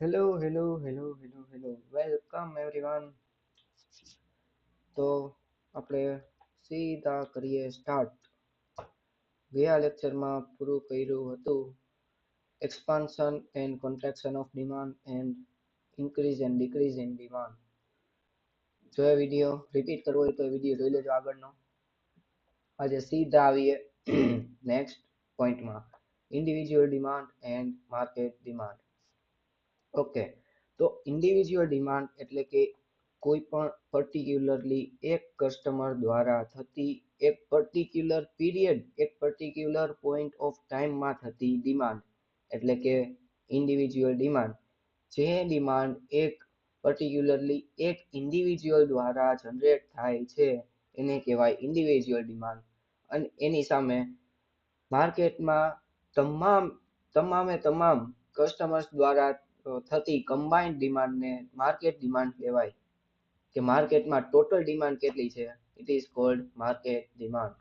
Hello welcome everyone. તો આપણે સીધા કરીએ સ્ટાર્ટ. ગયા લેક્ચરમાં પૂરું કર્યું હતું expansion and contraction of demand and increase and decrease in demand. જો એ વિડીયો રિપીટ કરવો હોય તો એ વિડીયો જોઈ લેજો આગળનો. આજે સીધા આવીએ નેક્સ્ટ પોઈન્ટમાં, individual demand and market demand. Okay, તો ઇન્ડિવિજ્યુઅલ ડિમાન્ડ એટલે કે કોઈ પણ પર્ટિક્યુલરલી એક કસ્ટમર દ્વારા થતી એક પર્ટિક્યુલર પીરિયડ, એક પર્ટિક્યુલર પોઈન્ટ ઓફ ટાઈમમાં થતી ડિમાન્ડ એટલે કે ઇન્ડિવિજ્યુઅલ ડિમાન્ડ. જે ડિમાન્ડ એક પર્ટિક્યુલરલી એક ઇન્ડિવિજ્યુઅલ દ્વારા જનરેટ થાય છે એને કહેવાય ઇન્ડિવિજ્યુઅલ ડિમાન્ડ. અને એની સામે માર્કેટમાં તમામે તમામ કસ્ટમર્સ દ્વારા થતી કમ્બાઇન્ડ ડિમાન્ડને માર્કેટ ડિમાન્ડ કહેવાય. કે માર્કેટમાં ટોટલ ડિમાન્ડ કેટલી છે, it is cold market demand.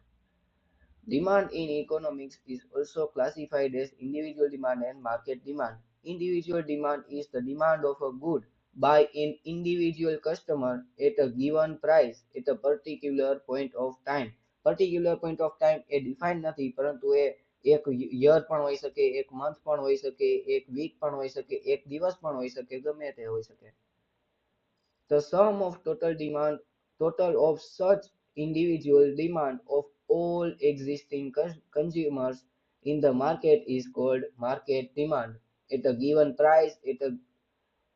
Demand in economics is also classified as individual demand and market demand. Individual demand is the demand of a good by an individual customer at a given price at a particular point of time. Particular point of time A define નથી, પરંતુ એ એક year પણ હોઈ શકે, એક month પણ હોઈ શકે, એક વીક પણ હોઈ શકે, એક દિવસ પણ હોઈ શકે, ગમે તે હોઈ શકે. The sum of total of such individual demand of all existing consumers in the market is called market demand at a given price at a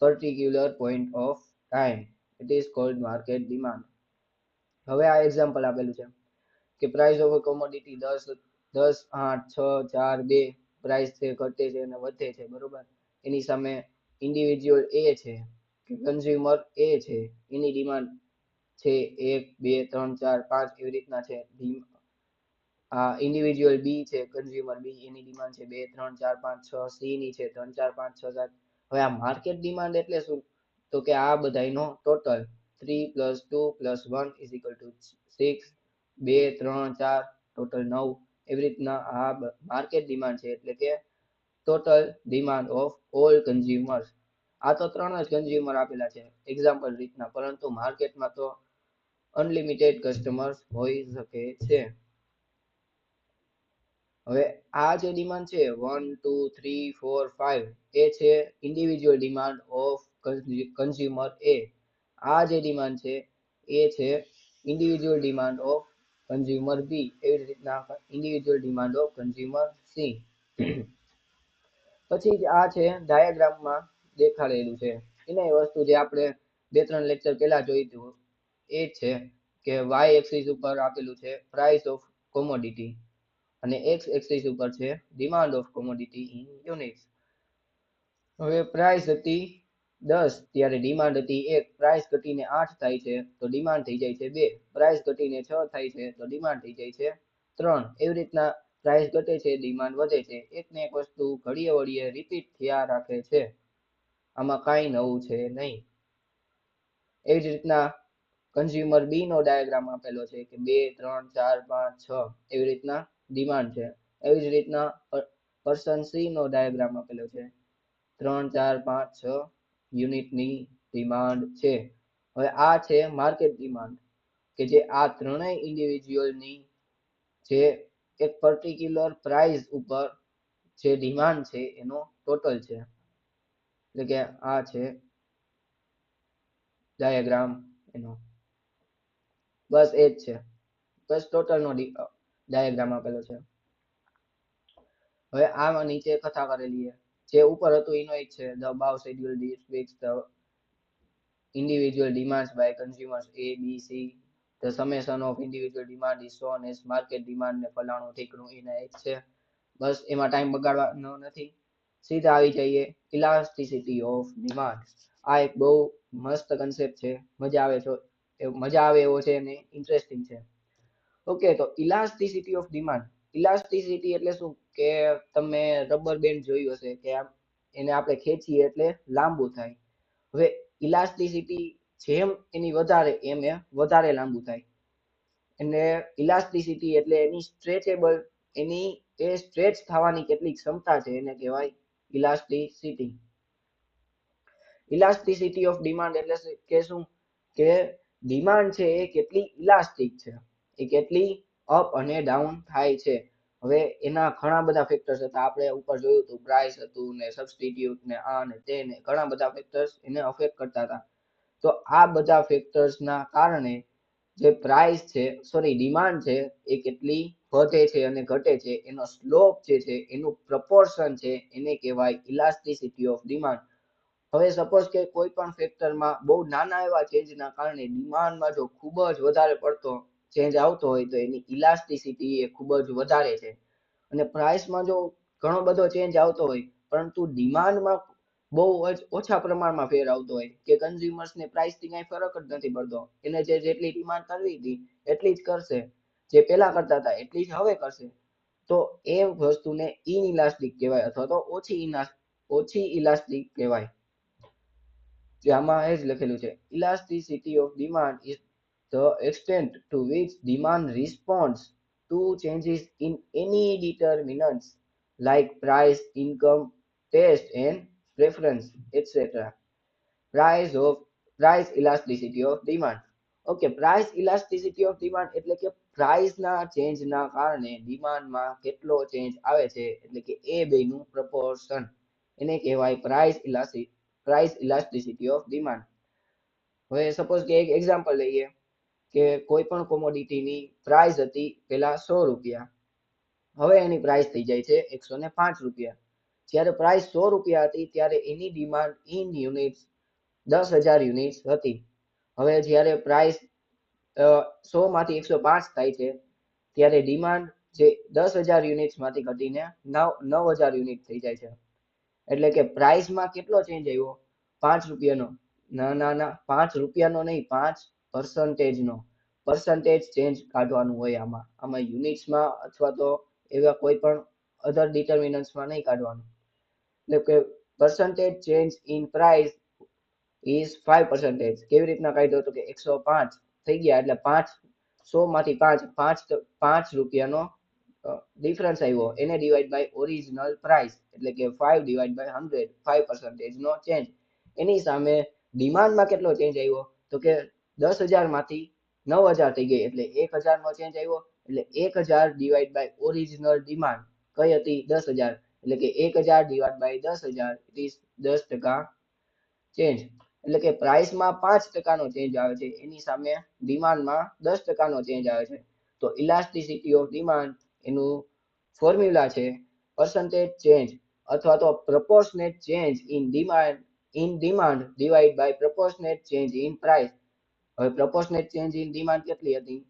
particular point of time. It is called market demand. હવે આ example આપેલું છે કે price of a commodity 10, 8, 6, 4, 2 price છે, ઘટે છે અને વધે છે, બરોબર. એની સામે ઇન્ડિવિજ્યુઅલ એ છે કે કન્ઝ્યુમર એ છે, એની ડિમાન્ડ છે 1, 2, 3, 4, 5 એવી રીતના છે. આ ઇન્ડિવિજ્યુઅલ બી છે, કન્ઝ્યુમર બી, એની ડિમાન્ડ છે 2, 3, 4, 5, 6. સી ની છે 3, 4, 5, 6, 7. હવે આ માર્કેટ ડિમાન્ડ એટલે શું? તો કે આ બધાયનો ટોટલ 3 + 2 + 1 = 6, 2, 3, 4 ટોટલ 9 એવી રીતના આ માર્કેટ ડિમાન્ડ છે. એટલે કે total demand of all consumers. આ તો 3 જ કન્ઝ્યુમર આપેલા છે એક્ઝામ્પલ રીતના, પરંતુ માર્કેટમાં તો અનલિમિટેડ કસ્ટમર્સ હોઈ શકે છે. હવે આ જે ડિમાન્ડ છે 1, 2, 3, 4, 5 એ છે ઇન્ડિવિજ્યુઅલ ડિમાન્ડ ઓફ કન્ઝ્યુમર એ. આ જે ડિમાન્ડ છે એ છે ઇન્ડિવિજ્યુઅલ ડિમાન્ડ ઓફ કન્ઝ્યુમર બી. એવી રીતના individual demand of consumer C. પછી આ છે ડાયાગ્રામમાં દેખાડેલું છે. એને વસ્તુ જે આપણે 2-3 લેક્ચર પહેલા જોઈ હતું એ છે કે y એક્સિસ ઉપર આપેલું છે પ્રાઇસ ઓફ કોમોડિટી અને x એક્સિસ ઉપર છે demand of commodity in units. હવે પ્રાઇસ હતી 10 ત્યારે ડિમાન્ડ હતી 1, પ્રાઇસ ઘટીને 8 થાય છે તો ડિમાન્ડ થઈ જાય છે 2, પ્રાઇસ ઘટીને 6 થાય છે તો ડિમાન્ડ થઈ જાય છે 3. એવી રીતના પ્રાઇસ ઘટે છે, ડિમાન્ડ વધે છે. એકને એક વસ્તુ ઘડીએ વળીએ રિપીટ થયા રાખે છે, આમાં કાંઈ નવું છે નહીં. એવી જ રીતના કન્ઝ્યુમર બી નો ડાયાગ્રામ આપેલો છે કે 2, 3, 4, 5, 6 એવી રીતના ડિમાન્ડ છે. એવી જ રીતના પર્સન સી નો ડાયાગ્રામ આપેલો છે 3, 4, 5, 6 યુનિટની ડિમાન્ડ છે. હવે આ છે માર્કેટ ડિમાન્ડ કે જે આ ત્રણેય ઇન્ડિવિજ્યુઅલની જે એક પર્ટિક્યુલર પ્રાઇસ ઉપર જે ડિમાન્ડ છે એનો ટોટલ છે. એટલે કે આ છે ડાયાગ્રામ એનો, બસ એ જ છે, બસ ટોટલનો ડાયાગ્રામ આપેલો છે. હવે આમાં નીચે કથા કરેલી છે, જે ઉપર હતું એનો જ છે. The above schedule depicts the individual demands by consumers A, B, C. The summation of individual demand is shown as market demand ને ફલાણું ઠીકણું એના એક છે. બસ એમાં ટાઈમ બગાડવાનો નથી, સીધા આવી જઈએ ઇલાસ્ટિસિટી ઓફ ડિમાન્ડ. આ એક બહુ મસ્ત કન્સેપ્ટ છે, મજા આવે એવો છે અને ઇન્ટરેસ્ટિંગ છે. ઓકે, તો ઇલાસ્ટિસિટી ઓફ ડિમાન્ડ. ઇલાસ્ટિસિટી એટલે શું કે તમે રબર બેન્ડ જોયું હશે કે આમ એને આપણે ખેંચીએ એટલે લાંબુ થાય. હવે ઇલાસ્ટિસિટી જેમ એની વધારે એમ એ વધારે લાંબુ થાય. અને ઇલાસ્ટિસિટી એટલે એની સ્ટ્રેચેબલ, એની એ સ્ટ્રેચ થવાની કેટલી ક્ષમતા છે એને કહેવાય ઇલાસ્ટિસિટી. ઇલાસ્ટિસિટી ઓફ ડિમાન્ડ એટલે કે શું કે ડિમાન્ડ છે એ કેટલી ઇલાસ્ટિક છે, એ કેટલી અપ અને ડાઉન થાય છે. હવે એના ઘણા બધા ફેક્ટર્સ હતા, આપણે ઉપર જોયું હતું પ્રાઇસ હતું ને સબસ્ટિટ્યુટ ને આ ને તે ને ઘણા બધા ફેક્ટર્સ એને અફેક્ટ કરતા હતા. તો આ બધા ફેક્ટર્સના કારણે જે પ્રાઇસ છે સોરી ડિમાન્ડ છે એ કેટલી વધે છે અને ઘટે છે એનો સ્લોપ જે છે એનું પ્રપોર્શન છે એને કહેવાય ઇલાસ્ટિસિટી ઓફ ડિમાન્ડ. હવે સપોઝ કે કોઈ પણ ફેક્ટરમાં બહુ નાના એવા ચેન્જના કારણે ડિમાન્ડમાં જો ખૂબ જ વધારે પડતો ચેન્જ આવતો હોય તો એની ઇલાસ્ટિસિટી એ ખૂબ જ વધારે છે. અને પ્રાઇસમાં જો ઘણો બધો ચેન્જ આવતો હોય પરંતુ ડિમાન્ડમાં બહુ જ ઓછા પ્રમાણમાં ફેર આવતો હોય કે કન્ઝ્યુમર્સને પ્રાઇસથી કઈ ફરક જ નથી પડતો, એને જેટલી ડિમાન્ડ કરવી હતી એટલી જ કરશે, જે પહેલા કરતા હતા એટલી જ હવે કરશે, તો એ વસ્તુને ઇનઇલાસ્ટિક કહેવાય અથવા તો ઓછી ઇલાસ્ટિક કહેવાય. જે આમાં એ જ લખેલું છે, elasticity of demand is the extent to which demand responds to changes in any determinants like price, income, taste and preference, etc. Price elasticity of demand. Okay, price elasticity of demand એટલે કે પ્રાઇસના ચેન્જના કારણે ડિમાન્ડમાં કેટલો change આવે છે એટલે કે એ બેનું proportion એને કહેવાય પ્રાઇસ ઇલાસ્ટિસિટી ઓફ ડિમાન્ડ. હવે સપોઝ કે એક એક્ઝામ્પલ લઈએ કે કોઈ પણ કોમોડિટીની પ્રાઇસ હતી પેલા 100 રૂપિયા, હવે એની પ્રાઇસ થઈ જાય છે 105 રૂપિયા. જ્યારે પ્રાઇસ 100 રૂપિયા હતી ત્યારે એની ડિમાન્ડ ઇન યુનિટ્સ 10,000 યુનિટ્સ હતી. હવે જ્યારે પ્રાઇસ 100 માંથી 105 થાય છે ત્યારે ડિમાન્ડ જે 10,000 યુનિટ્સ માંથી ઘટીને 9,000 યુનિટ થઈ જાય છે. એટલે કે પ્રાઇસમાં કેટલો ચેન્જ આવ્યો? 5 રૂપિયાનો. ના 5 રૂપિયાનો નહીં, 5% પર્સન્ટેજ ચેન્જ કાઢવાનું હોય આમાં યુનિટ્સમાં અથવા તો એવા કોઈ પણ અધર ડિટર્મિનન્ટ્સમાં નહીં કાઢવાનું. એટલે કે percentage change in price is 5%. કેવી રીતના કાઢ્યો તો કે 105 થઈ ગયા એટલે 100 માંથી 5 રૂપિયાનો ડિફરન્સ આવ્યો, એને ડિવાઈડ બાય ઓરિજિનલ પ્રાઇસ એટલે કે 5 ડિવાઈડ બાય 100, 5% નો ચેન્જ. એની સામે ડિમાન્ડમાં કેટલો ચેન્જ આવ્યો તો કે 10,000 માંથી 9,000 થઈ ગઈ એટલે 1,000 નો ચેન્જ આવ્યો. એટલે 1,000 ડિવાઈડ બાય ઓરિજિનલ ડિમાન્ડ કઈ હતી? 10,000. એટલે કે 1,000 divide by 10,000 it is 10% change. એટલે કે પ્રાઇસમાં 5% નો ચેન્જ આવે છે, એની સામે ડિમાન્ડમાં 10% નો ચેન્જ આવે છે. તો ઇલાસ્ટિસિટી ઓફ ડિમાન્ડ એનું ફોર્મ્યુલા છે પર્સન્ટેજ ચેન્જ અથવા તો proportionate change in demand divide by proportionate change in price. હવે પ્રપોર્શનેટ ચેન્જ ઇન ડિમાન્ડ કેટલી હતી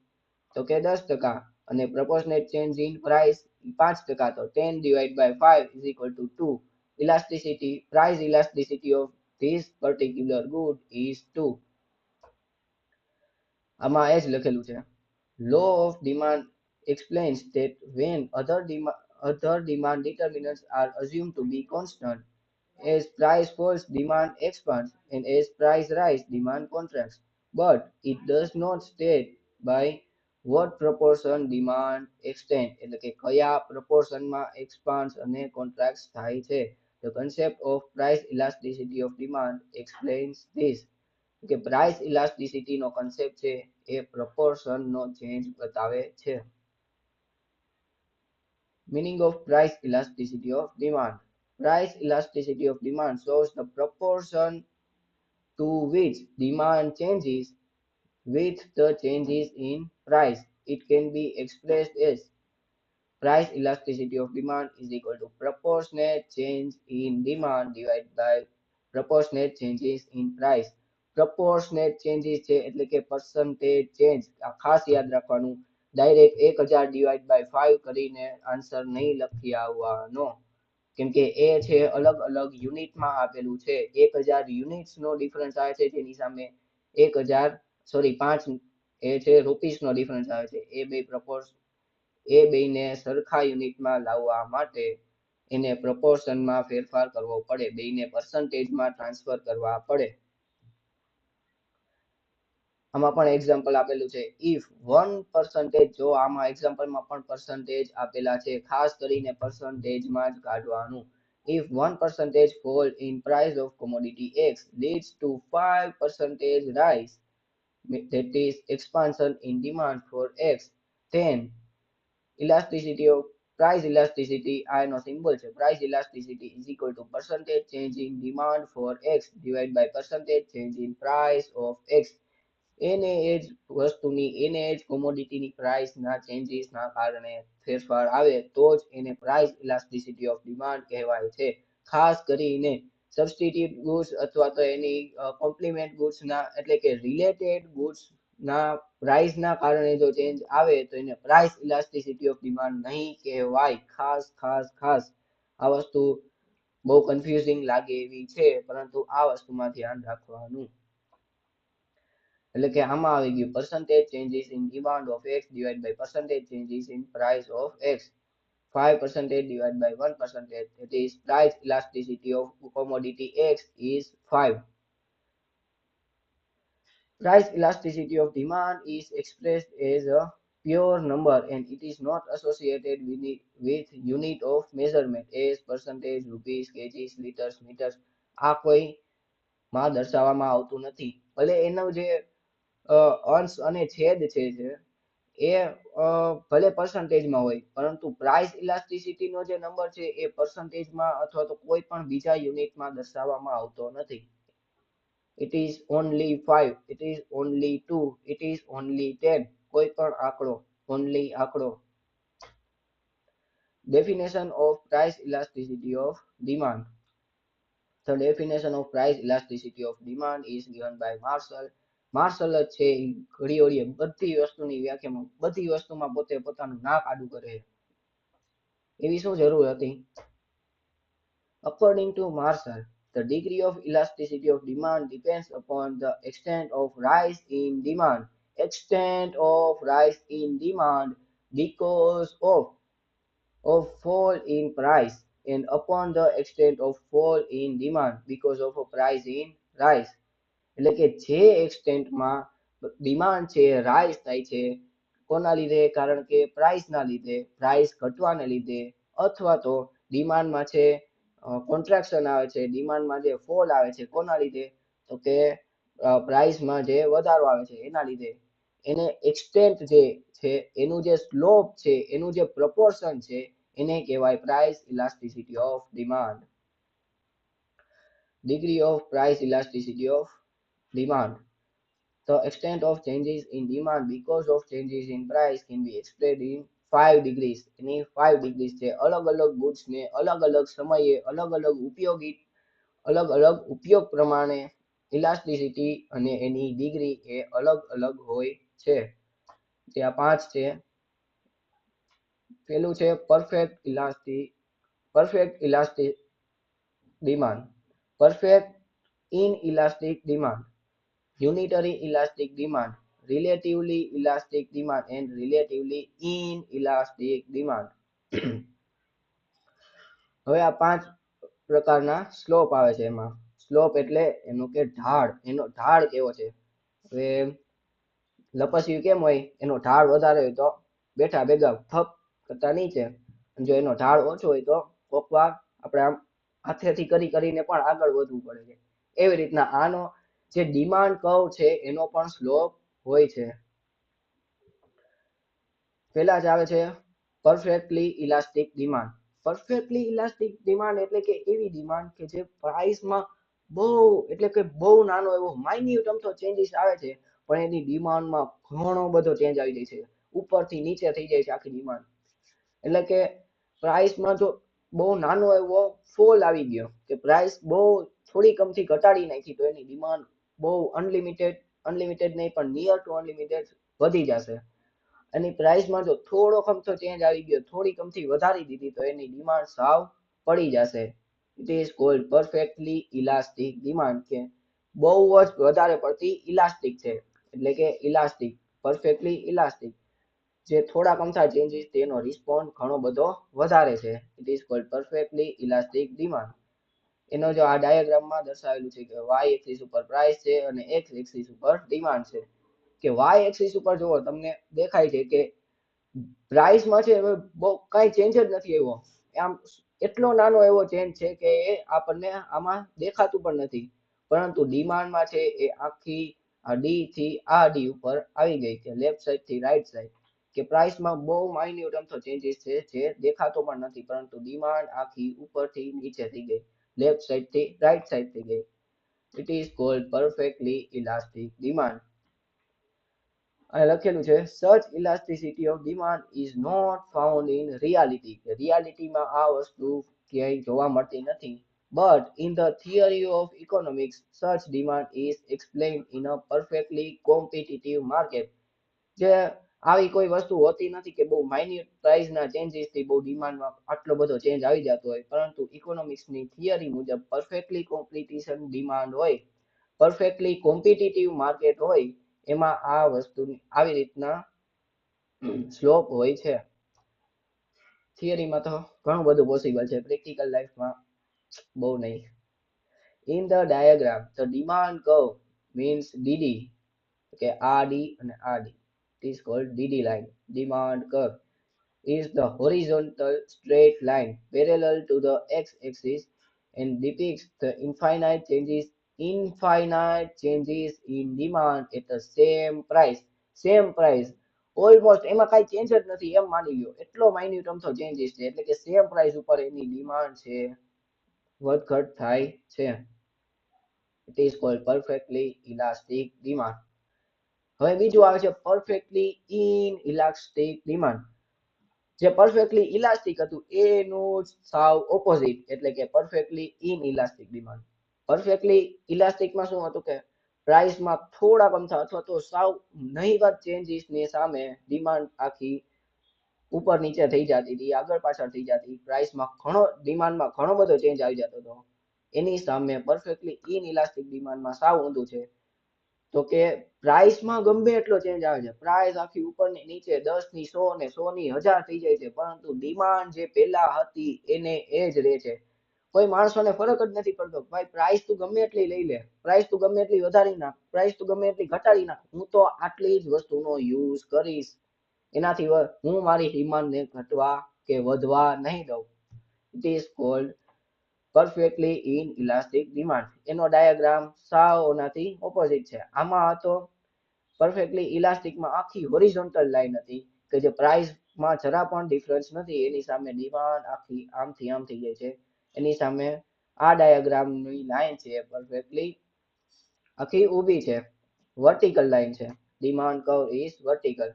તો કે 10% અને પ્રપોર્શનેટ ચેન્જ ઇન પ્રાઇસ 5%, તો 10 divide by 5 is equal to 2. price elasticity of this particular good is 2. આમાં એ જ લખેલું છે, law of demand explains that when other demand determinants are assumed to be constant, as price falls demand expands and as price rise demand contracts, but it does not state by what proportion demand extend એટલે કે કયા proportionમાં expands અને contracts થાય છે. The concept of price elasticity of demand explains this. કે price elasticity નો concept છે એ proportion નો change બતાવે છે. Meaning of price elasticity of demand. Price elasticity of demand shows the proportion to which demand changes with the changes in price. It can be expressed as price elasticity of demand is equal to proportionate change in demand divided by proportionate changes in price. proportionate changes છે એટલે કે percentage change. આ ખાસ યાદ રાખવાનું, direct 1,000 divide by 5 કરીને answer નહીં લખી આવવાનો, કેમ કે એ છે અલગ અલગ યુનિટમાં આપેલું છે. 1,000 યુનિટ્સનો ડિફરન્સ આવે છે જેની સામે 5 એ છે રૂપીસનો ડિફરન્સ આવે છે. એ બેને સરખા યુનિટમાં લાવવા માટે એને પ્રપોર્શનમાં ફેરફાર કરવો પડે, બેને પર્સન્ટેજમાં ટ્રાન્સફર કરવા પડે. આમાં પણ એક્ઝામ્પલ આપેલું છે, ઇફ 1%, જો આમાં એક્ઝામ્પલમાં પણ પર્સન્ટેજ આપેલા છે, ખાસ કરીને પર્સન્ટેજમાં જ કાઢવાનું. if 1% fall in price of commodity X leads to 5% rise, that is expansion in demand for X, then elasticity of price elasticity, I no symbol છે, price elasticity is equal to percentage change in demand for X divided by percentage change in price of X. એને એ જ વસ્તુની એને જ કોમોડિટીની પ્રાઇસના ચેન્જીસના કારણે ફેરફાર આવે તો જ એને પ્રાઇસ ઇલાસ્ટિસિટી ઓફ ડિમાન્ડ કહેવાય છે. ખાસ કરીને સબસ્ટિટ્યુટ ગુડ્સ અથવા તો એની કોમ્પ્લિમેન્ટ ગુડ્સના એટલે કે રિલેટેડ ગુડ્સના પ્રાઇસના કારણે જો ચેન્જ આવે તો એને પ્રાઇસ ઇલાસ્ટિસિટી ઓફ ડિમાન્ડ નહીં કહેવાય. ખાસ ખાસ ખાસ આ વસ્તુ બહુ કન્ફ્યુઝિંગ લાગે એવી છે, પરંતુ આ વસ્તુમાં ધ્યાન રાખવાનું. એટલે કે આમાં આવી ગયું percentage changes in demand of X divided by percentage changes in price of X. 5% divided by 1%, that is price elasticity of commodity X is 5. Price elasticity of demand is expressed as a pure number and it is not associated with unit of measurement as percentage, rupees, kgs, liters, meters. આ કોઈ માં દર્શાવવામાં આવતું નથી. ભલે એનો જે અંશ અને છેદ છે એ ભલે પર્સન્ટેજમાં હોય, પરંતુ પ્રાઇસ ઇલાસ્ટિસિટીનો જે નંબર છે એ પર્સન્ટેજમાં અથવા તો કોઈ પણ બીજા યુનિટમાં દર્શાવવામાં આવતો નથી. It is only 5, it is only 2, it is only 10, કોઈ પણ આંકડો, only આંકડો. Definition of price elasticity of demand. The definition of price elasticity of demand is given by Marshall. Marshall જ છે એ ઘડી ઘડીએ બધી વસ્તુની વ્યાખ્યામાં બધી વસ્તુમાં પોતે પોતાનું નાક આડું કરે, એવી શું જરૂર હતી? According to Marshall, the degree of elasticity of demand depends upon the extent of rise in demand. Extent of rise in demand because of fall in price and upon the extent of fall in demand because of a price in rise. એટલે કે જે એક્સટેન્ટમાં demand છે rise થાય છે, કોના લીધે? કારણ કે પ્રાઇસના લીધે, પ્રાઇસ ઘટવાને લીધે, અથવા તો ડિમાન્ડમાં છે કોન્ટ્રાક્શન આવે છે, ડિમાન્ડમાં જે ફોલ આવે છે, કોના લીધે? તો કે પ્રાઇસમાં જે વધારો આવે છે એના લીધે. એને એક્સટેન્ટ જે છે એનું જે સ્લોપ છે, એનું જે પ્રપોર્શન છે એને કહેવાય price elasticity of demand. Degree of price elasticity of demand. The extent of changes in demand because of changes in price can be expressed in 5 degrees. Any 5 degrees છે. અલગ અલગ ગુડ્સ ને અલગ અલગ સમયે અલગ અલગ ઉપયોગ પ્રમાણે ઇલાસ્ટિસિટી અને એની ડિગ્રી એ અલગ અલગ હોય છે. જે આ 5 છે. પેલું છે perfect elastic demand, perfect inelastic demand, unitary elastic demand, relatively elastic demand and relatively inelastic demand. હવે આ 5 પ્રકારના સ્લોપ આવે છે. એમાં સ્લોપ એટલે એનો કે ઢાળ, એનો ઢાળ કેવો છે? હવે લપસ્યું કેમ હોય? એનો ઢાળ વધારે હોય તો બેઠા ભેગા થપ કરતા નીચે, જો એનો ઢાળ ઓછો હોય તો કોકવાર આપણે આમ હાથેથી કરીને પણ આગળ વધવું પડે છે. એવી રીતના આનો જે ડિમાન્ડ કર્વ છે એનો પણ સ્લોપ હોય છે. પહેલા જ આવે છે perfectly elastic demand. Perfectly elastic demand એટલે કે એવી ડિમાન્ડ કે જે પ્રાઇસમાં બહુ એટલે કે બહુ નાનો એવો માઇન્યુટ અમથો ચેન્જીસ આવે છે, પણ એની ડિમાન્ડમાં ઘણો બધો ચેન્જ આવી જાય છે, ઉપરથી નીચે થઈ જાય છે આખી ડિમાન્ડ. એટલે કે પ્રાઇસમાં જો બહુ નાનો એવો ફોલ આવી ગયો કે પ્રાઇસ બહુ થોડી કમથી ઘટાડી નાખી તો એની ડિમાન્ડ બહુ અનલિમિટેડ નહીં પણ નિયર ટુ અનલિમિટેડ વધી જશે. એની પ્રાઇસમાં જો થોડો અમથો ચેન્જ આવી ગયો, થોડી કમથી વધારી દીધી તો એની ડિમાન્ડ સાવ પડી જશે. It is called perfectly elastic demand, કે બહુ જ વધારે પડતી ઇલાસ્ટિક છે, એટલે કે ઇલાસ્ટિક, પરફેક્ટલી ઇલાસ્ટિક. જે થોડા અમથા ચેન્જીસ તેનો રિસ્પોન્સ ઘણો બધો વધારે છે. It is called perfectly elastic demand. એનો જો આ ડાયાગ્રામમાં દર્શાવેલું છે કે y એક્સિસ ઉપર પ્રાઇસ છે અને x એક્સિસ ઉપર ડિમાન્ડ છે. કે y એક્સિસ ઉપર જુઓ તમને દેખાય છે કે પ્રાઇસમાં છે બહુ કાંઈ ચેન્જ જ નથી આવ્યો. આમ એટલો નાનો એવો ચેન્જ છે કે એ આપણને આમાં દેખાતું પણ નથી, પરંતુ ડિમાન્ડમાં છે એ આખી આ ડી થી આ ડી ઉપર આવી ગઈ છે, લેફ્ટ સાઈડ થી રાઈટ સાઈડ, કે પ્રાઇસમાં બહુ માઇન્યુટ અમથો ચેન્જીસ છે જે દેખાતો પણ નથી, પરંતુ ડિમાન્ડ આખી ઉપરથી નીચે થઈ ગઈ, લેફ્ટ સાઈડ થી રાઈટ સાઈડ થઈ ગઈ. It is called perfectly elastic demand. અહીં લખેલું છે such elasticity of demand is not found in reality, કે રિયાલિટીમાં આ વસ્તુ ક્યાંય જોવા મળતી નથી. But in the theory of economics such demand is explained in a perfectly competitive market. જે આવી કોઈ વસ્તુ હોતી નથી કે બહુ માઇન્યુટ પ્રાઇસના ચેન્જીસથી બહુ ડિમાન્ડમાં આટલો બધો ચેન્જ આવી જતો હોય, પરંતુ ઇકોનોમિક્સની થિયરી મુજબ પરફેક્ટલી કોમ્પિટિશન ડિમાન્ડ હોય, પરફેક્ટલી કોમ્પિટિટિવ માર્કેટ હોય, એમાં આ વસ્તુની આવી રીતના સ્લોપ હોય છે. થિયરીમાં તો ઘણું બધું પોસિબલ છે, પ્રેક્ટિકલ લાઈફમાં બહુ નહીં. In the diagram the demand curve means DD, કે આ ડી અને આ D, it is cold DD line. Demand curve is the horizontal straight line parallel to the x-axis and depicts the infinite changes in demand at the same price. Same price. Almost એમાં કઈ change જ નથી એમ માની લ્યો, એટલો minute અમથો changes છે, એટલે કે સેમ પ્રાઇસ ઉપર એની ડિમાન્ડ છે વધઘટ થાય છે. It is called perfectly elastic demand. હવે બીજું આવે છે પરફેક્ટલી ઇનઇલાસ્ટિક ડિમાન્ડ. જે પરફેક્ટલી ઇલાસ્ટિક હતું એનું સાવ ઓપોઝિટ, એટલે કે પરફેક્ટલી ઇનઇલાસ્ટિક ડિમાન્ડ. પરફેક્ટલી ઇલાસ્ટિકમાં શું હતું કે પ્રાઇસમાં થોડા અમથા અથવા તો સાવ નહીવત ચેન્જીસની સામે ડિમાન્ડ આખી ઉપર નીચે થઈ જતી હતી, આગળ પાછળ થઈ જતી, પ્રાઇસમાં ડિમાન્ડમાં ઘણો બધો ચેન્જ આવી જતો હતો. એની સામે પરફેક્ટલી ઇનઇલાસ્ટિક ડિમાન્ડમાં સાવ ઊંધું છે. તો કે પ્રાઇસમાં ગમે એટલો ચેન્જ આવે છે, પ્રાઇસ આખી ઉપર ની નીચે 10 ની 100 ને 100 ની 1000 થઈ જાય છે, પરંતુ ડિમાન્ડ જે પહેલા હતી એને એ જ રહે છે. કોઈ માણસોને ફરક જ નથી પડતો, ભાઈ પ્રાઇસ તું ગમે એટલી લઈ લે, પ્રાઇસ તું ગમે એટલી વધારી નાખ, પ્રાઇસ તું ગમે એટલી ઘટાડી નાખ, હું તો આટલી જ વસ્તુનો યુઝ કરીશ, એનાથી હું મારી ડિમાન્ડને ઘટવા કે વધવા નહીં દઉં. It is called perfectly inelastic demand. એનો ડાયાગ્રામ સાવ ઓનાથી ઓપોઝિટ છે. આમાં હતો પરફેક્ટલી ઇલાસ્ટિકમાં આખી હોરિઝોન્ટલ લાઈન હતી, કે જે પ્રાઇસમાં જરા પણ ડિફરન્સ નથી, એની સામે ડિમાન્ડ આખી આમથી આમ થઈ જાય છે. એની સામે આ ડાયાગ્રામની લાઈન છે પરફેક્ટલી આખી ઊભી છે, વર્ટિકલ લાઈન છે. ડિમાન્ડ કર્વ ઇઝ વર્ટિકલ,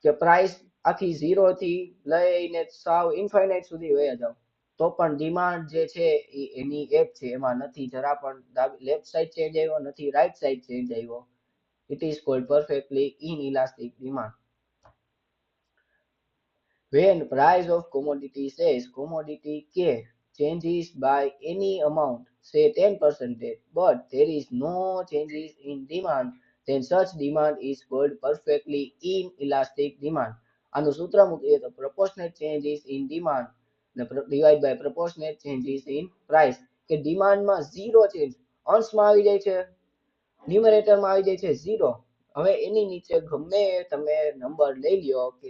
કે પ્રાઇસ આખી 0 થી લઈને સાવ ઇન્ફાઇનાઇટ સુધી વયા જાવ તો પણ ડિમાન્ડ જે છે એ એની એક છે, એમાં નથી જરા પણ લેફ્ટ સાઈડ ચેન્જ આવ્યો, નથી રાઈટ સાઈડ ચેન્જ આવ્યો. It is called perfectly inelastic demand. When price of commodity says commodity K changes by any amount, say 10%, but there is no changes in demand, then such demand is called perfectly inelastic demand. આનું સૂત્ર મૂકીએ તો proportionate changes in demand divide by proportionate changes in price, કે ડિમાન્ડમાં zero change, અંશમાં આવી જાય છે, ન્યુમરેટરમાં આવી જાય છે ઝીરો. હવે એની નીચે ગમે તમે નંબર લઈ લ્યો, કે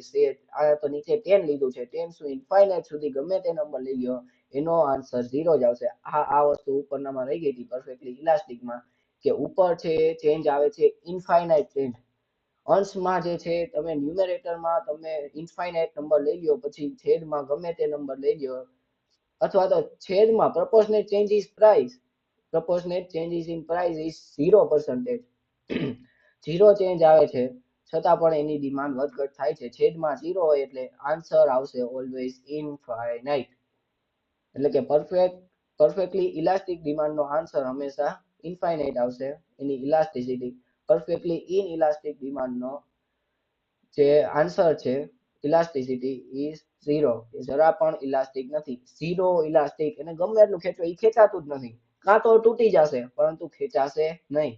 આ તો નીચે 10 લીધું છે, 10 શું ઇન્ફાઇનાઇટ સુધી ગમે તે નંબર લઈ લ્યો, એનો આન્સર ઝીરો જ આવશે. આ વસ્તુ ઉપરનામાં રહી ગઈ હતી પરફેક્ટલી ઇલાસ્ટિકમાં, કે ઉપર છે ચેન્જ આવે છે ઇન્ફાઇનાઇટ ચેન્જ, અંશમાં જે છે તમે ન્યુમેરેટરમાં તમે ઇન્ફાઇનાઇટ નંબર લઈ લ્યો, પછી છેદમાં ગમે તે નંબર લઈ લ્યો, અથવા તો છેદમાં proportionate changes price, proportionate changes in price is 0%. Zero change આવે છે છતાં પણ એની ડિમાન્ડ વધઘટ થાય છે, છેદમાં ઝીરો હોય એટલે આન્સર આવશે ઓલવેઝ ઇનફાઇનાઇટ. એટલે કે પરફેક્ટલી ઇલાસ્ટિક ડિમાન્ડનો આન્સર હંમેશા ઇનફાઇનાઇટ આવશે, એની ઇલાસ્ટિસિટી. પરફેક્ટલી ઇનઇલાસ્ટિક ડિમાન્ડનો જે આન્સર છે ઇલાસ્ટિસિટી ઇઝ ઝીરો, જરા પણ ઇલાસ્ટિક નથી, ઝીરો ઇલાસ્ટિક. એને ગમે એટલું ખેંચો એ ખેંચાતું જ નથી, કાં તો તૂટી જશે પરંતુ ખેંચાશે નહીં.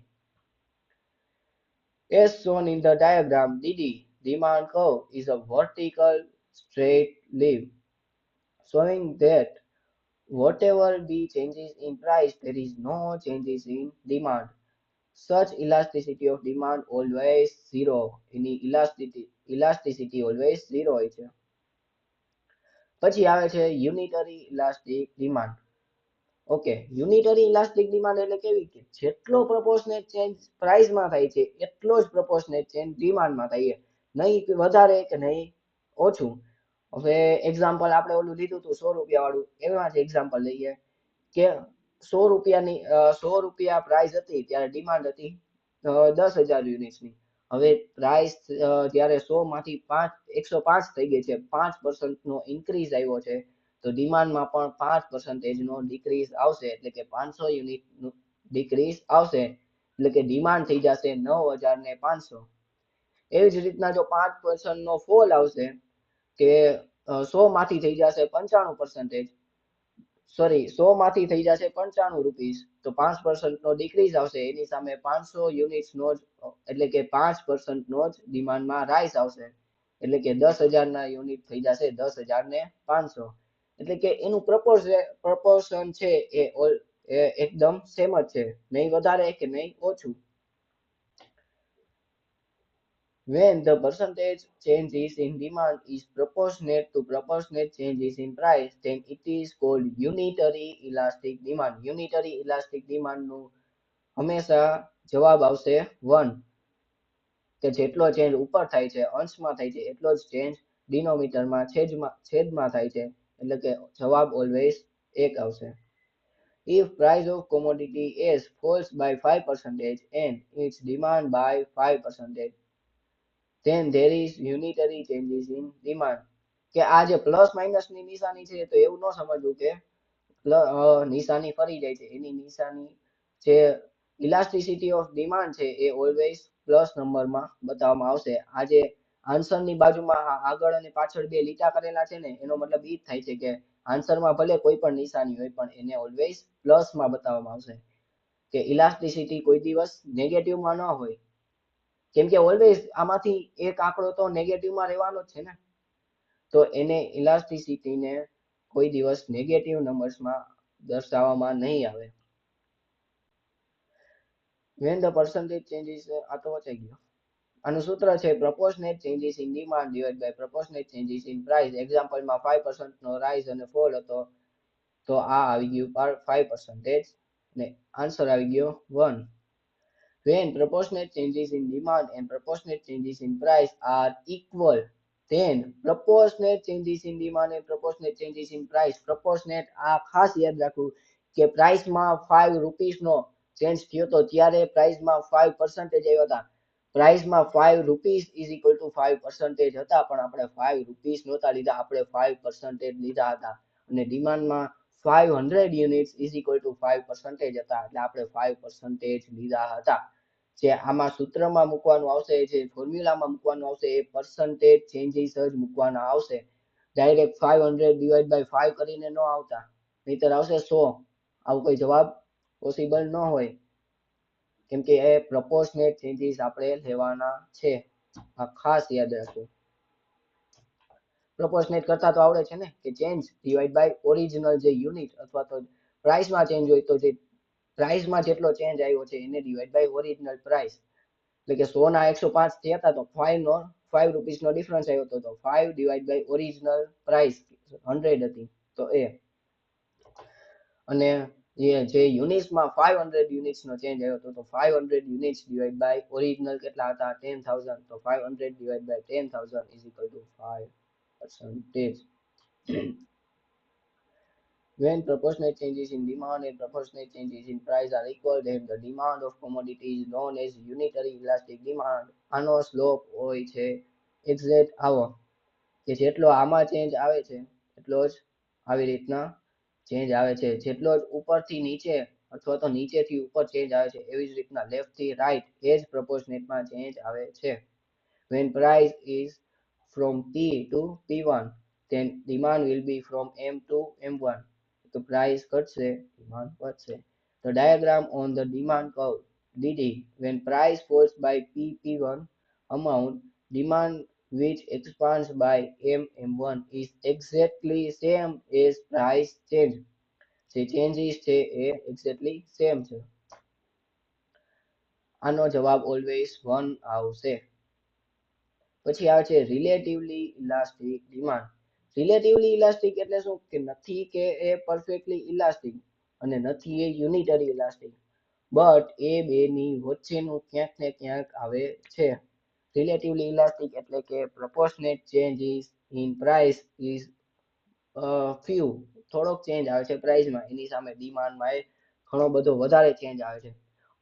As shown in the diagram, DD demand curve is a vertical straight line showing that whatever be changes in price, there is no changes in demand. Such elasticity of demand always zero. Any elasticity always zero હોય છે. પછી આવે છે unitary elastic demand. Okay, unitary elastic demand એટલે કેવી કે જેટલો પ્રપોર્શનેટ change પ્રાઇસમાં થાય છે એટલો જ પ્રપોર્શનેટ ચેન્જ ડિમાન્ડમાં થાય છે, નહીં વધારે કે નહીં ઓછું. હવે એક્ઝામ્પલ આપણે ઓલું લીધું હતું 100 રૂપિયા વાળું, એમાં જ એક્ઝામ્પલ લઈએ કે 100 રૂપિયા પ્રાઇસ હતી ત્યારે ડિમાન્ડ હતી 10,000 યુનિટ્સની. હવે પ્રાઇસ જ્યારે 100 માંથી 105 થઈ ગઈ છે, 5% નો ઇન્ક્રીઝ આવ્યો છે, તો ડિમાન્ડમાં પણ 5% નો ડિક્રીઝ આવશે, એટલે કે 500 યુનિટ નું ડિક્રીઝ આવશે, એટલે કે ડિમાન્ડ થઈ જશે 9,500. એવી જ રીતના જો 5% નો ફોલ આવશે કે 100 માંથી થઈ જશે 95%, સોરી 100 માંથી થઈ જશે 95 રૂપીસ, તો 5% નો ડિક્રીઝ આવશે, એની સામે 500 યુનિટ્સ નો જ એટલે કે 5% નો જ ડિમાન્ડમાં રાઇઝ આવશે, એટલે કે 10,000 ના યુનિટ થઈ જશે 10,500. એટલે કે એનું પ્રપોર્શન છે એ એકદમ સેમ જ છે, નહીં વધારે કે નહીં ઓછું. When the percentage changes in demand is proportionate to proportionate changes in price, then it is called unitary elastic demand. Unitary elastic demand નું હંમેશા જવાબ આવશે 1, કે જેટલો ચેન્જ ઉપર થાય છે અંશમાં થાય છે એટલો જ ચેન્જ ડિનોમિનેટરમાં છેદમાં થાય છે, એટલે કે જવાબ ઓલવેઝ 1 આવશે. If price of commodity S falls by 5% and its demand by 5%, then there is unitary changes in demand. કે આ જે પ્લસ માઇનસ ની નિશાની છે તો એવું ન સમજવું કે નિશાની ફરી જાય છે, એની નિશાની જે ઇલાસ્ટિસિટી ઓફ ડિમાન્ડ છે એ ઓલવેઝ પ્લસ નંબરમાં બતાવવામાં આવશે. આ જે આન્સરની બાજુમાં આગળ અને પાછળ બે લીટા કરેલા છે ને, એનો મતલબ એ થાય છે કે આન્સરમાં ભલે કોઈ પણ નિશાની હોય પણ એને ઓલવેઝ પ્લસમાં બતાવવામાં આવશે, કે ઇલાસ્ટિસિટી કોઈ દિવસ નેગેટિવમાં ન હોય, કેમ કે ઓલવેઝ આમાંથી એક આંકડો તો નેગેટિવમાં રહેવાનો જ છે ને, તો એને ઇલાસ્ટિસિટીને કોઈ દિવસ નેગેટિવ નંબર્સમાં દર્શાવવામાં નહીં આવે. When the percentage changes, આ તો વચાઈ ગયો. આનું સૂત્ર છે proportionate changes in demand divided by proportionate changes in price. એક્ઝામ્પલમાં 5% નો રાઇઝ અને ફોલ હતો, તો આ આવી ગયું 5% ને આન્સર આવી ગયો 1. When proportionate changes in demand and proportionate changes in price are equal, then proportionate changes in demand and proportionate changes in price. Proportionate આ ખાસ યાદ રાખવું કે પ્રાઇસમાં 5 રૂપીસનો ચેન્જ થયો તો ત્યારે પ્રાઇસમાં 5% આવ્યા હતા. પ્રાઇસમાં 5 રૂપીસ ઇઝ ઇક્વલ ટુ 5% હતા, પણ આપણે 5 રૂપીસ નહોતા લીધા, આપણે 5% લીધા હતા. અને ડિમાન્ડમાં 500 યુનિટ્સ ઇઝ ઇક્વલ ટુ 5% હતા, એટલે આપણે 5% લીધા હતા. જે આમાં સૂત્રમાં મૂકવાનું આવશે, જે ફોર્મ્યુલામાં મૂકવાનું આવશે, એ પર્સન્ટેજ ચેન્જીસ જ મૂકવાના આવશે. ડાયરેક્ટ 500 ડિવાઈડ બાય 5 કરીને ન આવતા, નહીતર આવશે 100. આવું કોઈ જવાબ પોસિબલ ન હોય, કેમ કે એ પ્રપોર્શનેટ ચેન્જીસ આપણે લેવાના છે. આ ખાસ યાદ રાખજો. પ્રપોર્શનેટ કરતા તો આવડે છે ને, કે ચેન્જ ડિવાઈડ બાય ઓરિજિનલ જે યુનિટ, અથવા તો પ્રાઇસમાં ચેન્જ હોય તો જે પ્રાઇસમાં જેટલો ચેન્જ આવ્યો છે એને ડિવાઈડ બાય ઓરિજિનલ પ્રાઇસ. એટલે કે 100 ના 105 થયા હતા તો 5 રૂપીસનો ડિફરન્સ આવ્યો હતો, તો 5 ડિવાઈડ બાય ઓરિજિનલ પ્રાઇસ 100 હતી, તો એ. અને જે યુનિટ્સમાં 500 યુનિટ્સનો ચેન્જ આવ્યો હતો, તો 500 યુનિટ્સ ડિવાઈડ બાય ઓરિજિનલ કેટલા હતા 10,000, તો 500 divide by 10,000 is equal to 5%. When proportionate changes in demand and proportionate changes in price are equal, then the demand of commodity is known as unitary elastic demand. આનો slope હોય છે exact આવો, કે જેટલો આમાં ચેન્જ આવે છે એટલો જ આવી રીતના ચેન્જ આવે છે, જેટલો જ ઉપરથી નીચે અથવા તો નીચેથી ઉપર ચેન્જ આવે છે, એવી જ રીતના લેફ્ટ થી રાઈટ એ જ પ્રપોર્શનેટમાં ચેન્જ આવે છે. When price is from P to P1, then demand will be from M to M1. તો price ઘટશે, demand વધશે. The diagram on the demand curve DD, when price falls by P1 amount, demand which expands by M1 is exactly same as price change. જે changes છે એ exactly same છે. આનો જવાબ always 1 આવશે. પછી આવે છે relatively elastic demand. Relatively elastic એટલે શું કે નથી કે એ પરફેક્ટલી ઇલાસ્ટિક અને નથી એ યુનિટરી ઇલાસ્ટિક, બટ એ બેની વચ્ચેનું ક્યાંક ને ક્યાંક આવે છે. રિલેટિવલી ઇલાસ્ટિક એટલે કે proportionate changes in price is few, થોડોક ચેન્જ આવે છે પ્રાઇસમાં, એની સામે ડિમાન્ડમાં એ ઘણો બધો વધારે ચેન્જ આવે છે.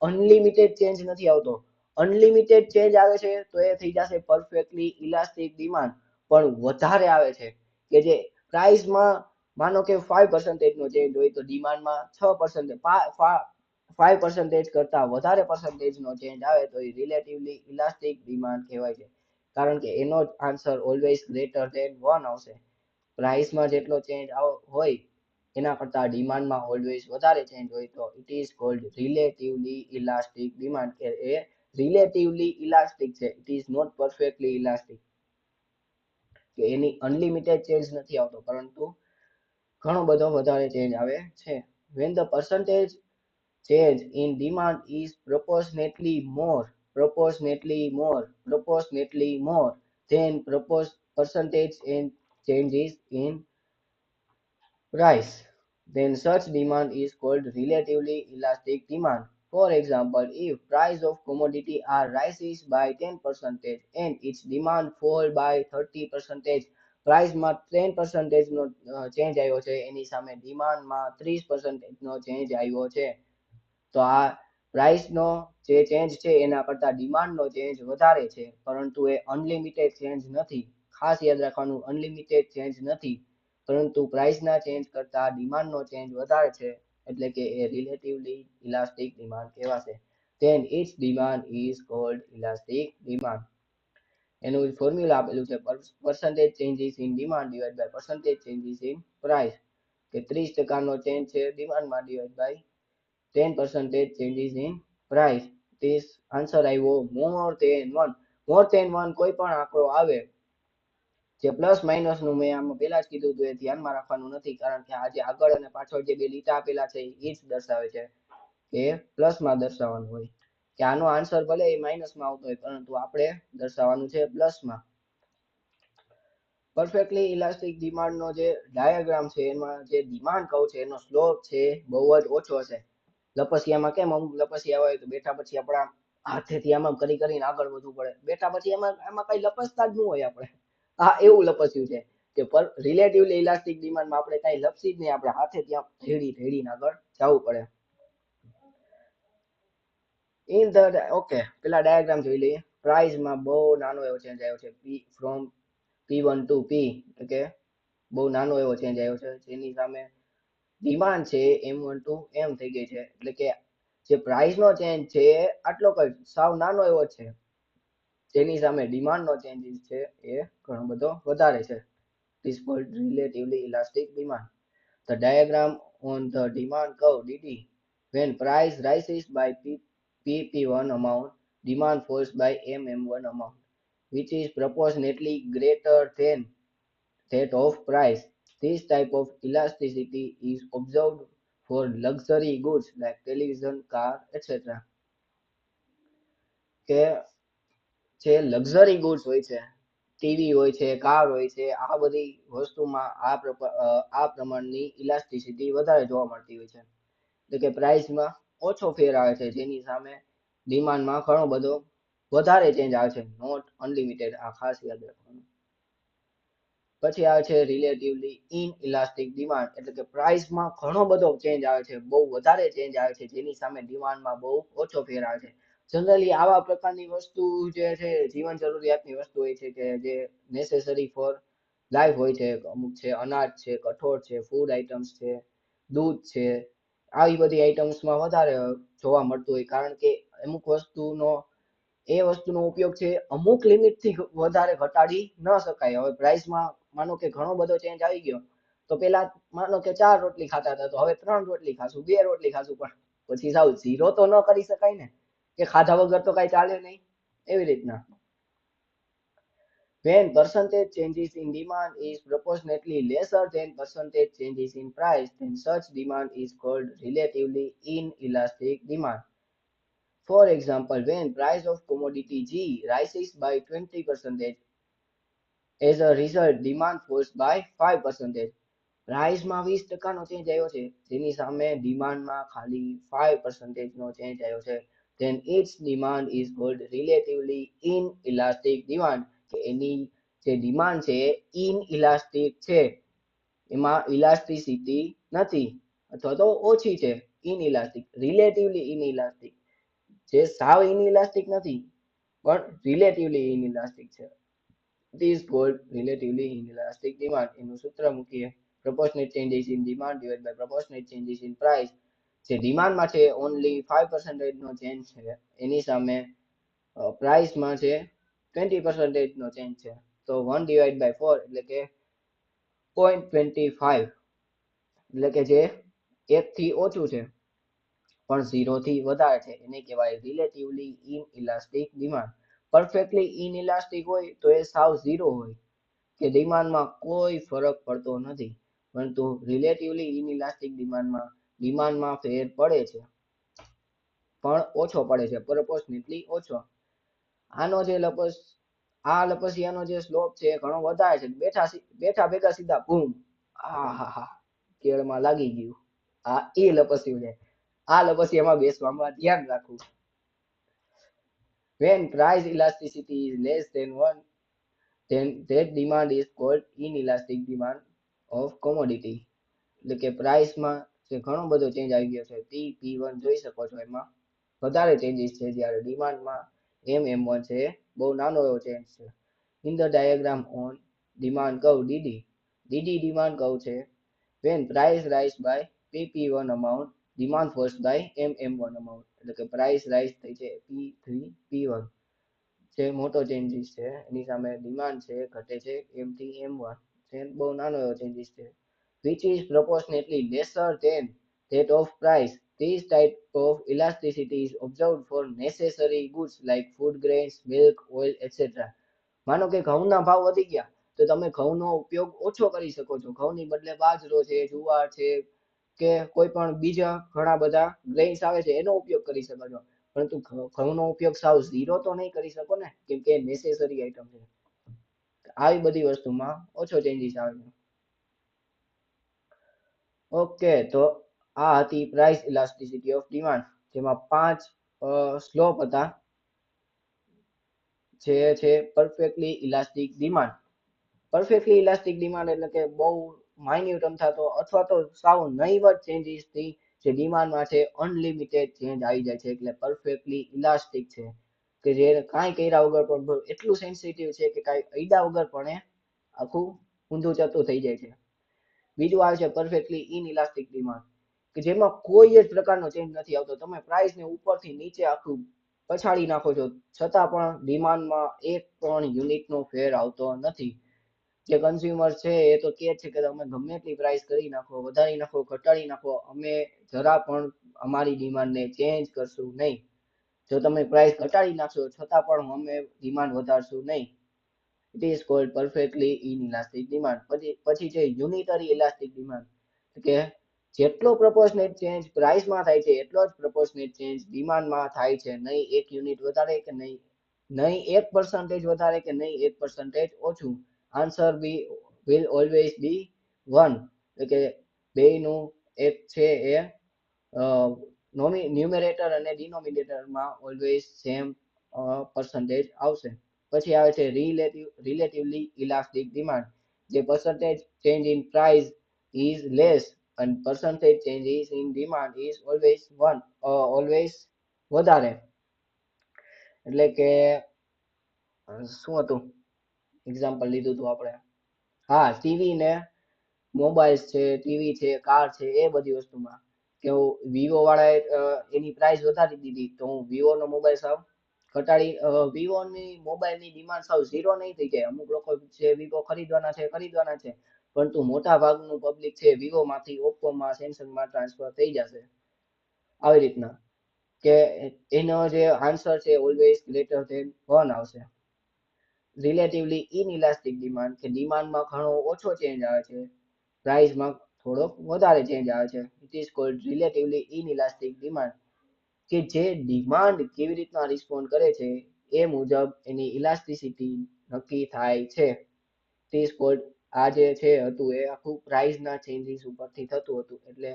અનલિમિટેડ ચેન્જ નથી આવતો. અનલિમિટેડ ચેન્જ આવે છે તો એ થઈ જશે પરફેક્ટલી ઇલાસ્ટિક ડિમાન્ડ, પણ વધારે આવે છે કે જે પ્રાઇસમાં માનો કે 5% નો ચેન્જ હોય તો ડિમાન્ડમાં 6%, 5% કરતા વધારે percentage નો ચેન્જ આવે તો એ રિલેટિવલી ઇલાસ્ટિક ડિમાન્ડ કહેવાય છે. કારણ કે એનો આન્સર ઓલવેઝ ગ્રેટર ધેન 1 આવશે. પ્રાઇસમાં જેટલો ચેન્જ હોય એના કરતા ડિમાન્ડમાં ઓલવેઝ વધારે ચેન્જ હોય તો it is called relatively elastic demand, કે એ રિલેટિવલી ઇલાસ્ટિક છે, it is not perfectly elastic, કે એની અનલિમિટેડ ચેન્જ નથી આવતો પરંતુ ઘણો બધો વધારે ચેન્જ આવે છે. when the percentage change in demand is proportionately more than percentage in changes in price, then such demand is called relatively elastic demand. For example, if price of commodity are rises by 10% and its demand fall by 30%, પ્રાઇસમાં 10% નો change આવ્યો છે એની સામે ડિમાન્ડમાં 30% નો change આવ્યો છે, તો આ પ્રાઇસનો જે ચેન્જ છે એના કરતા ડિમાન્ડનો ચેન્જ વધારે છે, પરંતુ એ અનલિમિટેડ ચેન્જ નથી. ખાસ યાદ રાખવાનું, અનલિમિટેડ ચેન્જ નથી, પરંતુ પ્રાઇસના ચેન્જ કરતા ડિમાન્ડનો ચેન્જ વધારે છે, એટલે કે એ રિલેટિવલી ઇલાસ્ટિક ડિમાન્ડ કહેવાશે. then its demand is called elastic demand. એનું ફોર્મ્યુલા આપેલું છે percentage changes in demand divided by percentage changes in price, કે 30% નો ચેન્જ છે ડિમાન્ડમાં divided by 10% changes in price. this answer આવ્યો more than 1. more than 1 કોઈ પણ આંકડો આવે, જે પ્લસ માઇનસ નું મેં આમાં પહેલા જ કીધું હતું એ ધ્યાનમાં રાખવાનું નથી, કારણ કે આ જે આગળ અને પાછળ જે બે લીટા આપેલા છે એ જ દર્શાવે છે કે પ્લસમાં દર્શાવવાનું હોય, કે આનો આન્સર ભલે એ માઇનસમાં આવતો હોય પરંતુ આપણે દર્શાવવાનું છે પ્લસમાં. પરફેક્ટલી ઇલાસ્ટિક ડિમાન્ડનો જે ડાયાગ્રામ છે એમાં જે ડિમાન્ડ કર્વ છે એનો સ્લોપ છે બહુ જ ઓછો છે. લપસિયામાં કેમ અમુક લપસિયા હોય તો બેઠા પછી આપણા હાથેથી આમાં કરીને આગળ વધવું પડે, બેઠા પછી એમાં કઈ લપસતા જ ન હોય આપણે. હા, એવું લપસ્યું છે કે રિલેટિવલી ઇલાસ્ટિક ડિમાન્ડમાં આપણે કઈ લપસી જ નહીં, આપણે હાથે ત્યાં ઢેડીને આગળ જવું પડે. ઇન ધ ઓકે, પેલા ડાયાગ્રામ જોઈ લઈએ. પ્રાઇસમાં બહુ નાનો એવો ચેન્જ આવ્યો છે, ફ્રોમ P1 to P, એટલે કે બહુ નાનો એવો ચેન્જ આવ્યો છે, જેની સામે ડિમાન્ડ છે M1 to M થઈ ગઈ છે, એટલે કે જે પ્રાઇસનો ચેન્જ છે આટલો કઈ સાવ નાનો એવો છે, જેની સામે ડિમાન્ડનો ચેન્જીસ છે એ ઘણો બધો વધારે છે. It is called relatively elastic demand. The diagram on the demand curve DD, when price rises by PP1 amount, demand falls by MM1 amount, which is proportionately greater than that of price. This type of elasticity is observed for luxury goods like television, car, etc. કે જે luxury goods હોય છે, TV હોય છે, car હોય છે, આ બધી વસ્તુમાં આ પ્રમાણની ઇલાસ્ટિસિટી વધારે જોવા મળતી હોય છે, એટલે કે પ્રાઇસમાં ઓછો ફેર આવે છે, જેની સામે ડિમાન્ડમાં ઘણો બધો વધારે ચેન્જ આવે છે, નોટ અનલિમિટેડ. આ ખાસ યાદ રાખવાનું. પછી આવે છે રિલેટિવલી ઇનઇલાસ્ટિક ડિમાન્ડ, એટલે કે પ્રાઇસમાં ઘણો બધો ચેન્જ આવે છે, બહુ વધારે ચેન્જ આવે છે, જેની સામે ડિમાન્ડમાં બહુ ઓછો ફેર આવે છે. જનરલી આવા પ્રકારની વસ્તુ જે છે જીવન જરૂરિયાતની વસ્તુ હોય છે, કે જે નેસેસરી ફોર લાઈફ હોય છે, અમુક છે અનાજ છે, કઠોળ છે, ફૂડ આઇટમ્સ છે, દૂધ છે, આવી બધી આઇટમ્સમાં વધારે જોવા મળતું હોય, કારણ કે અમુક વસ્તુનો ઉપયોગ છે અમુક લિમિટથી વધારે ઘટાડી ન શકાય. હવે પ્રાઇસમાં માનો કે ઘણો બધો ચેન્જ આવી ગયો, તો પેલા માનો કે 4 રોટલી ખાતા હતા તો હવે 3 રોટલી ખાશું, 2 રોટલી ખાશું, પણ પછી સાવ ઝીરો તો ન કરી શકાય ને, કે ખાધા વગર તો કઈ ચાલે નહીં, એવી રીતના. when percentage changes in demand is proportionately lesser than percentage changes in price, then such demand is called relatively inelastic demand. For example, when price of commodity G rises by 20% As a result, demand falls by 5%. પ્રાઇસમાં 20% change આવ્યો છે, જેની સામે ડિમાન્ડમાં ખાલી 5%નો change આવ્યો છે. then its demand is called relatively inelastic demand, કે એની જે demand છે એ inelastic છે, એમાં ઇલાસ્ટિસિટી નથી અથવા તો ઓછી છે. ઇનઇલાસ્ટિક, રિલેટિવલી ઇનઇલાસ્ટિક, જે સાવ ઇનઇલાસ્ટિક નથી પણ રિલેટિવલી ઇનઇલાસ્ટિક છે. It is called relatively inelastic demand. એનું સૂત્ર મૂકીએ, proportionate changes in demand divided by proportionate changes in price. જે ડિમાન્ડમાં છે ઓનલી 5% નો ચેન્જ છે, એની સામે પ્રાઇસમાં છે 20% નો ચેન્જ છે. તો 1 ડિવાઇડ બાય 4 એટલે કે 0.25, એટલે કે જે 1 થી ઓછું છે પણ 0 થી વધારે છે, એને કહેવાય રિલેટિવલી ઇનઇલાસ્ટિક ડિમાન્ડ. પરફેક્ટલી ઇનઇલાસ્ટિક હોય તો એ સાવ 0 હોય, કે ડિમાન્ડમાં કોઈ ફરક પડતો નથી, પરંતુ રિલેટિવલી ઇનઇલાસ્ટિક ડિમાન્ડમાં ફેર પડે છે પણ ઓછો પડે છે, પ્રોપોર્શનેટલી ઓછો. આનો જે લપસિયાનો જે સ્લોપ છે ઘણો વધારે છે. બેઠા ભેગા સીધા બૂમ, આહાહા, કેળમાં લાગી ગયું. આ એ લપસ્યું છે. આ લપસિયામાં બેસવામાં ધ્યાન રાખવું. when price elasticity is less than 1, then that demand is called inelastic demand of commodity. એટલે કે પ્રાઇસમાં જે ઘણો બધો ચેન્જ આવી ગયો છે, P1 જોઈ શકો છો, એમાં વધારે ચેન્જીસ છે, જ્યારે ડિમાન્ડમાં M1 છે બહુ નાનો એવો ચેન્જ છે. In the diagram on demand curve DD demand curve છે. when price rise by PP1 amount, demand falls by MM1 amount. એટલે કે પ્રાઇસ રાઇઝ થઈ છે P3 P1, જે મોટો ચેન્જીસ છે, એની સામે ડિમાન્ડ છે ઘટે છે M થી M1, જે બહુ નાનો એવો ચેન્જીસ છે. which is proportionately lesser than that of price. This type of elasticity is observed for necessary goods like food grains, milk, oil, etc. માનો કે ઘઉંના ભાવ વધી ગયા તો તમે ઘઉંનો ઉપયોગ ઓછો કરી શકો છો. ઘઉંની બદલે બાજરો છે, જુવાર છે, કે કોઈ પણ બીજા ઘણા બધા ગ્રેન્સ આવે છે, એનો ઉપયોગ કરી શકો છો. પરંતુ ઘઉંનો ઉપયોગ સાવ 0 તો નહીં કરી શકો ને, કેમ કે નેસેસરી આઈટમ છે. આવી બધી વસ્તુમાં ઓછો ચેન્જીસ આવે છે. ઓકે, તો આ હતી પ્રાઇસ ઇલાસ્ટિસિટી ઓફ ડિમાન્ડ, જેમાં 5 સ્લોપ હતા, જે છે perfectly elastic demand. Perfectly elastic demand એટલે કે બહુ માઇન્યુટ થતો અથવા તો સાવ નહીવત ચેન્જીસથી જે ડિમાન્ડમાં છે અનલિમિટેડ ચેન્જ આવી જાય છે, એટલે પરફેક્ટલી ઇલાસ્ટિક છે, કે જે કાંઈ કર્યા વગર પણ એટલું સેન્સિટિવ છે કે કાંઈ અડ્યા વગર પણ આખું ઊંધું ચતું થઈ જાય છે. બીજું આવે છે પરફેક્ટલી ઇનઇલાસ્ટિક ડિમાન્ડ, કે જેમાં કોઈ જ પ્રકારનો ચેન્જ નથી આવતો. તમે પ્રાઇસને ઉપરથી નીચે આખું પછાડી નાખો છો, છતાં પણ ડિમાન્ડમાં એક પણ યુનિટનો ફેર આવતો નથી. જે કન્ઝ્યુમર છે એ તો કહે છે કે તમે ગમે એટલી પ્રાઇસ કરી નાખો, વધારી નાખો, ઘટાડી નાખો, અમે જરા પણ અમારી ડિમાન્ડને ચેન્જ કરશું નહીં. જો તમે પ્રાઇસ ઘટાડી નાખશો છતાં પણ અમે ડિમાન્ડ વધારશું નહીં. It is called perfectly inelastic demand. પછી છે યુનિટરી ઇલાસ્ટિક ડિમાન્ડ, કે જેટલો પ્રોપોર્શનેટ ચેન્જ પ્રાઇસમાં થાય છે એટલો જ પ્રોપોર્શનેટ ચેન્જ ડિમાન્ડમાં થાય છે. નહીં 1 યુનિટ વધારે કે નહીં 1% વધારે કે નહીં 1% ઓછું. આન્સર will always be 1, એટલે કે બેયનું એક છે એ ન્યુમેરેટર અને ડિનોમિનેટરમાં ઓલવેઝ સેમ પર્સન્ટેજ આવશે. પછી આવે છે રિલેટિવલી ઇલાસ્ટિક ડિમાન્ડ, જે percentage change in price is less and percentage changes in demand is always વધારે. એટલે કે શું હતું એક્ઝામ્પલ લીધું હતું આપણે, હા, ટીવી ને મોબાઈલ્સ છે, ટીવી છે, કાર છે, એ બધી વસ્તુમાં કે વિવો વાળાએ એની પ્રાઇસ વધારી દીધી તો હું વિવોનો મોબાઈલ સાવ ઘટાડી, વિવોની મોબાઈલની ડિમાન્ડ સાવ 0 નહીં થઈ જાય. અમુક લોકો છે વિવો ખરીદવાના છે, પરંતુ મોટા ભાગનું પબ્લિક છે વિવોમાંથી ઓપ્પોમાં, સેમસંગમાં ટ્રાન્સફર થઈ જશે. આવી રીતના કે એનો જે આન્સર છે ઓલવેઝ ગ્રેટર ધેન 1 આવશે. રિલેટિવલી ઇનઇલાસ્ટિક ડિમાન્ડ, કે ડિમાન્ડમાં ઘણો ઓછો ચેન્જ આવે છે, પ્રાઇસમાં થોડોક વધારે ચેન્જ આવે છે. It is called relatively inelastic demand, કે જે ડિમાન્ડ કેવી રીતના રિસ્પોન્ડ કરે છે એ મુજબ એની ઇલાસ્ટિસિટી નક્કી થાય છે. તે સ્પોટ આ જે છે હતું એ આખું પ્રાઇઝના ચેન્જીસ ઉપરથી થતું હતું, એટલે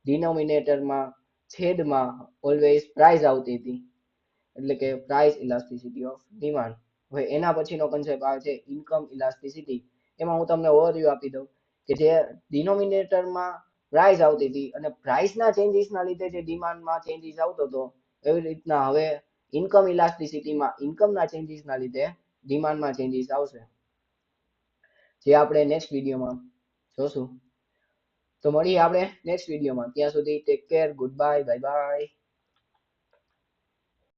ડિનોમિનેટરમાં છેદમાં ઓલવેઝ પ્રાઇઝ આવતી હતી, એટલે કે પ્રાઇસ ઇલાસ્ટિસિટી ઓફ ડિમાન્ડ. હવે એના પછીનો કન્સેપ્ટ આવે છે ઇન્કમ ઇલાસ્ટિસિટી. એમાં હું તમને ઓવરવ્યુ આપી દઉં કે જે ડિનોમિનેટરમાં પ્રાઇસ આવતી હતી અને પ્રાઇસના ચેન્જીસના લીધે જે ડિમાન્ડમાં ચેન્જીસ આવતો હતો, એવી રીતના હવે ઇન્કમ ઇલાસ્ટિસિટીમાં ઇન્કમના ચેન્જીસના લીધે ડિમાન્ડમાં ચેન્જીસ આવશે, જે આપણે નેક્સ્ટ વિડીયોમાં જોશું. તો મળીએ આપણે નેક્સ્ટ વિડીયોમાં. ત્યાં સુધી take care, good bye, bye bye.